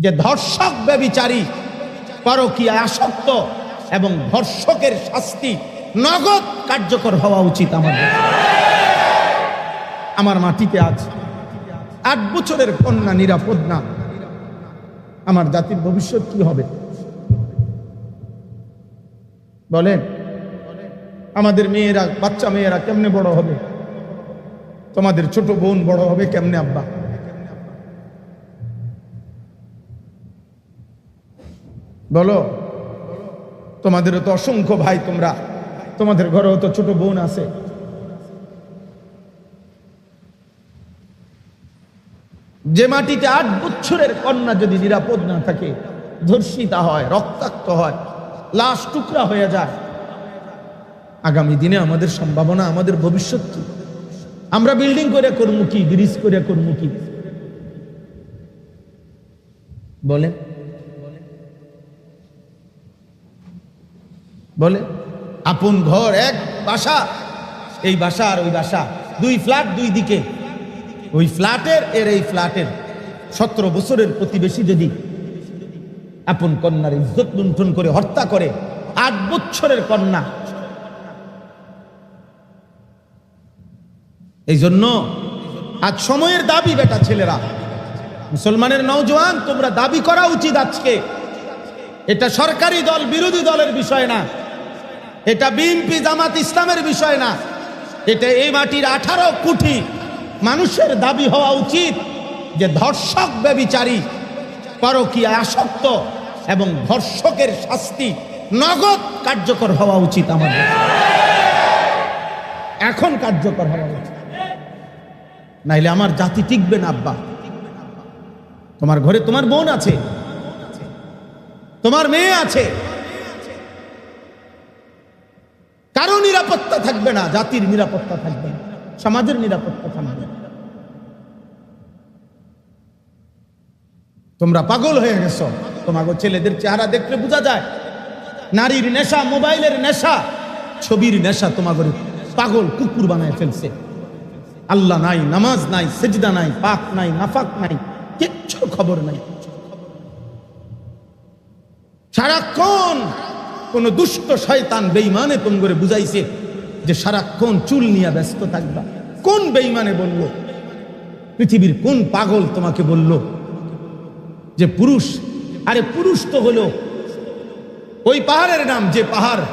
যে ধর্ষক ব্যভিচারী পরকীয়া আসক্ত এবং ধর্ষকের শাস্তি নগদ কার্যকর হওয়া উচিত। আমার মাটিতে আজ 8 বছরের কন্যা নিরাপদ না, আমার জাতির ভবিষ্যৎ কি হবে বলেন? আমাদের মেয়েরা, বাচ্চা মেয়েরা কেমনে বড় হবে? তোমাদের ছোট বোন বড় হবে কেমনে আব্বা? বলো। তোমাদেরও তো অসংখ্য ভাই, তোমাদের ঘরেও তো ছোট বোন আছে। যে মাটিতে 8 বছরের কন্যা যদি নিরাপদ না থাকে, ধর্ষিতা হয়, রক্তাক্ত হয়, লাশ টুকরা হয়ে যায়, আগামী দিনে আমাদের সম্ভাবনা, আমাদের ভবিষ্যৎ কি? আমরা বিল্ডিং করে করবো কি, ব্রিজ করে করবো কি বলে? বলে আপন ঘর, এক বাসা, এই বাসা আর ওই বাসা, 2 ফ্ল্যাট 2 দিকে, ওই ফ্ল্যাটের এর এই ফ্ল্যাটের 17 বছরের প্রতিবেশী যদি আপন কন্যার ইজ্জত লুণ্ঠন করে হত্যা করে, 8 বছরের কন্যা। এই জন্য আজ সময়ের দাবি, বেটা ছেলেরা, মুসলমানের নওজোয়ান, তোমরা দাবি করা উচিত আজকে। এটা সরকারি দল বিরোধী দলের বিষয় না, এটা বিএনপি জামাত ইসলামের বিষয় না, এটা এই মাটির 18 কোটি মানুষের দাবি হওয়া উচিত যে ধর্ষক ব্যভিচারী পরকীয়া আসক্ত এবং ধর্ষকের শাস্তি নগদ কার্যকর হওয়া উচিত। আমাদের এখন কার্যকর হওয়া উচিত, নাইলে আমার জাতি টিকবে না আব্বা। তোমার ঘরে তোমার বোন আছে, তোমার মেয়ে আছে, কারো নিরাপত্তা থাকবে না, জাতির নিরাপত্তা থাকবে না, সমাজের নিরাপত্তা থাকবে না। তোমরা পাগল হয়ে গেছো। তোমাকে ছেলেদের চেহারা দেখলে বোঝা যায় নারীর নেশা, মোবাইলের নেশা, ছবির নেশা তোমাকে পাগল কুকুর বানায় ফেলছে। আল্লাহ নাই, নামাজ নাই, সেজদা নাই, পাক নাই, নাফাক নাই, কিচ্ছু খবর নাই। সারাক্ষণ কোন দুষ্ট শয়তান বেঈমানে তোমরে বুঝাইছে যে সারাক্ষণ চুল নিয়ে ব্যস্ত থাকবা। কোন বেঈমানে বলল? পৃথিবীর কোন পাগল তোমাকে বলল যে পুরুষ? আরে পুরুষ তো হলো ওই পাহাড়ের নাম, যে পাহাড়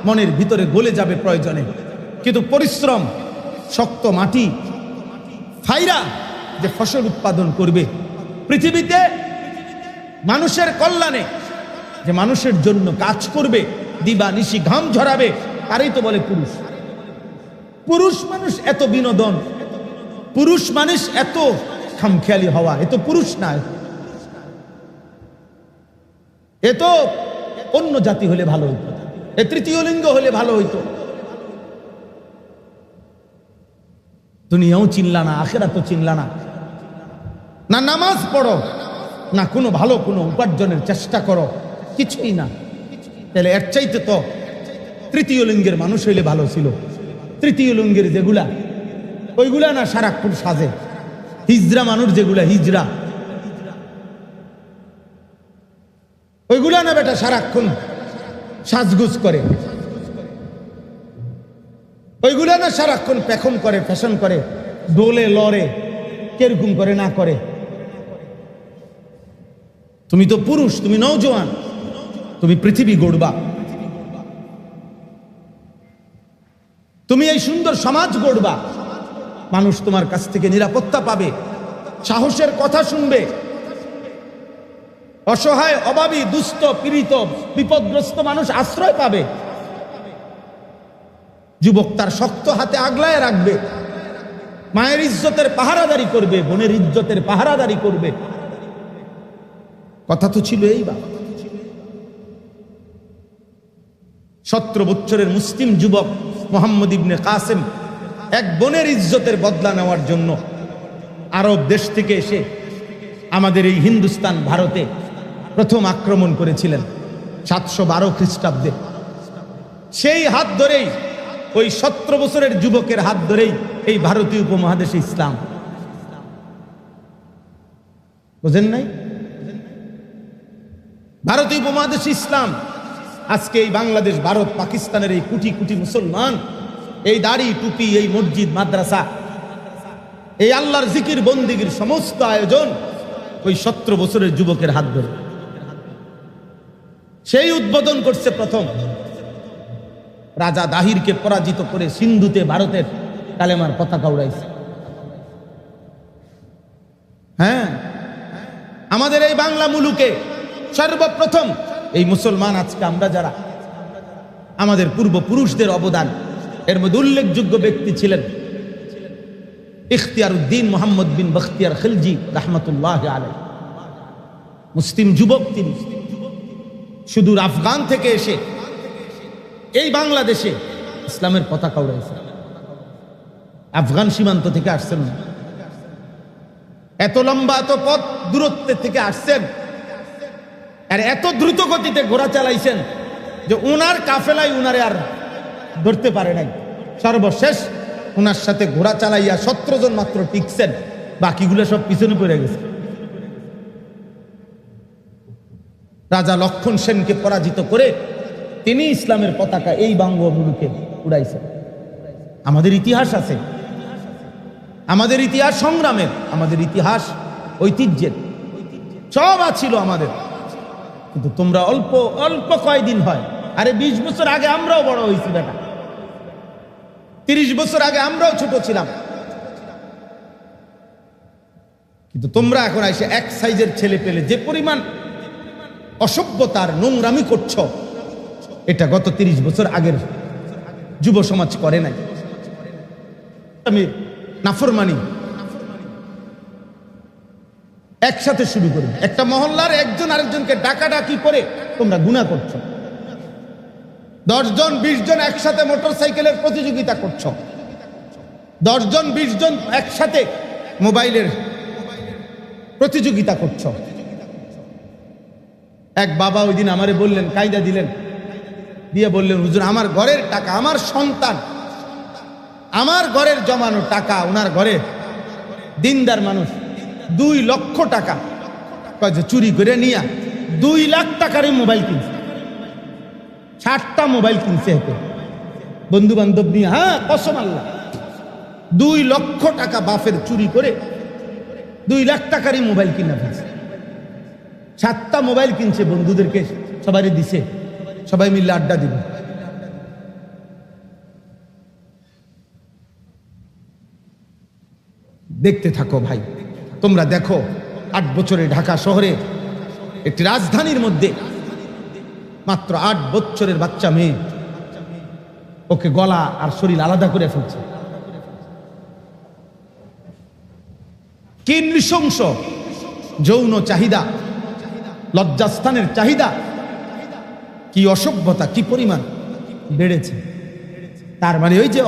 মনের ভিতরে গলে যাবে প্রয়োজনে, কিন্তু পরিশ্রম, শক্ত মাটি ফাইরা যে ফসল উৎপাদন করবে পৃথিবীতে, মানুষের কল্যাণে, যে মানুষের জন্য কাজ করবে, দিবা নিশি ঘাম ঝরাবে, তারই তো বলে পুরুষ। পুরুষ মানুষ এত বিনোদন, পুরুষ মানুষ এত খামখেয়ালি হওয়া, এ তো পুরুষ না, এ তো অন্য জাতি হলে ভালো হইতো, এ তৃতীয় লিঙ্গ হলে ভালো হইতো। দুনিয়াও চিনলা না, আখিরাতও চিনলা না, না নামাজ পড়ো, না কোনো ভালো কোনো উপার্জনের চেষ্টা করো, কিছুই না। তাহলে এর চাইতে তো তৃতীয় লিঙ্গের মানুষ হইলে ভালো ছিল। তৃতীয় লিঙ্গের যেগুলা, ওইগুলা না সারাক্ষণ সাজে, হিজরা মানুষ যেগুলা, হিজরা, ওইগুলা না বেটা সারাক্ষণ সাজগুজ করে, ওইগুলা না সারাক্ষণ পেখন করে, ফ্যাশন করে, দোলে লড়ে, কিরকম করে না করে। তুমি তো পুরুষ, তুমি নওজোয়ান, তুমি পৃথিবী গড়বা, তুমি এই সুন্দর সমাজ গড়বা। মানুষ তোমার কাছ থেকে নিরাপত্তা পাবে, সাহসের কথা শুনবে, অসহায়, অভাবী, দুস্থ, পীড়িত, বিপদগ্রস্ত মানুষ আশ্রয় পাবে। যুবক তার শক্ত হাতে আগলায় রাখবে, মায়ের ইজ্জতের পাহারাদারি করবে, বোনের ইজ্জতের পাহারাদারি করবে। কথা তো ছিল এই বা 17 বছরের মুসলিম যুবক মোহাম্মদ ইবনে কাসেম এক বোনের ইজ্জতের বদলা নেওয়ার জন্য আরব দেশ থেকে এসে আমাদের এই হিন্দুস্তান, ভারতে প্রথম আক্রমণ করেছিলেন 712 খ্রিস্টাব্দে। সেই হাত ধরেই, ওই 17 বছরের যুবকের হাত ধরেই এই ভারতীয় উপমহাদেশে ইসলাম। বুঝেন নাই? ভারতীয় উপমহাদেশ ইসলাম, আজকে এই বাংলাদেশ, ভারত, পাকিস্তানের এই কোটি কোটি মুসলমান, এই দাড়ি টুপি, এই মসজিদ মাদ্রাসা, এই আল্লাহর জিকির বন্দিগির সমস্ত আয়োজন ওই 17 বছরের যুবকের হাত ধরে। সেই উদ্বোধন করছে প্রথম রাজা দাহিরকে পরাজিত করে সিন্ধুতে ভারতের কালেমার পতাকা উড়াইছে। হ্যাঁ, আমাদের এই বাংলা মুলুকে সর্বপ্রথম এই মুসলমান, আজকে আমরা যারা, আমাদের পূর্বপুরুষদের অবদান, এর মধ্যে উল্লেখযোগ্য ব্যক্তি ছিলেন ইখতিয়ার উদ্দিন মোহাম্মদ বিন বখতিয়ার খিলজি রহমতুল্লাহ আলাইহি। মুসলিম যুবক তিনি, সুদূর আফগান থেকে এসে এই বাংলাদেশে ইসলামের পতাকা উড়াইছে। আফগান সীমান্ত থেকে আসছেন, এত লম্বা এত পথ দূরত্বের থেকে আসছেন, আর এত দ্রুত গতিতে ঘোড়া চালাইছেন যে উনার কাফেলায় উনারে আর ধরতে পারে নাই। সর্বশেষ উনার সাথে ঘোড়া চালাইয়া 17 জন মাত্র টিকছেন, বাকিগুলো সব পিছনে পড়ে গেছে। রাজা লক্ষণ সেনকে পরাজিত করে তিনি ইসলামের পতাকা এই বঙ্গভূমিকে উড়াইছেন। আমাদের ইতিহাস আছে, আমাদের ইতিহাস সংগ্রামের, আমাদের ইতিহাস ঐতিহ্যের, সব ছিল আমাদের। কিন্তু তোমরা অল্প অল্প কয়দিন হয়, আরে 20 বছর আগে আমরাও বড় হয়েছি বেটা, 30 বছর আগে আমরাও ছোট ছিলাম, কিন্তু তোমরা এখন এসে এক সাইজের ছেলে পেলে যে পরিমাণ অসভ্যতার নোংরামি করছো, এটা গত 30 বছর আগের যুব সমাজ করে নাই। আমি নাফরমানি একসাথে শুরু করি, একটা মহল্লার একজন আরেকজনকে ডাকাডাকি করে তোমরা গুনাহ করছো। 10 জন 20 জন একসাথে মোটরসাইকেলের প্রতিযোগিতা করছো, 10 জন 20 জন একসাথে মোবাইলের প্রতিযোগিতা করছো। এক বাবা ওই দিন আমারে বললেন, কায়দা দিলেন, দিয়ে বললেন, হুজুর আমার ঘরের টাকা, আমার সন্তান, আমার ঘরের জমানো টাকা, ওনার ঘরে দিনদার মানুষ 2 লক্ষ টাকা চুরি করে নিয়ে 2 লাখ টাকারই মোবাইল কিনছে, 60টা মোবাইল কিনছে হেঁটে বন্ধু বান্ধব নিয়ে। হ্যাঁ, কসম আল্লাহ, 2 লক্ষ টাকা বাফের চুরি করে 2 লাখ টাকারই মোবাইল কিনে ফেলছে। 7টা মোবাইল কিনছে, বন্ধুদেরকে সবাই দিছে, সবাই মিলে আড্ডা দিবে। দেখতে থাকো ভাই, তোমরা দেখো 8 বছরে ঢাকা শহরে একটি রাজধানীর মধ্যে মাত্র 8 বছরের বাচ্চা মেয়ে, ওকে গলা আর শরীর আলাদা করে ফেলছে। কি নৃশংস যৌন চাহিদা, লজ্জাস্থানের চাহিদা, কি অসভ্যতা, কি পরিমাণ বেড়েছে। তার মানে ওই যে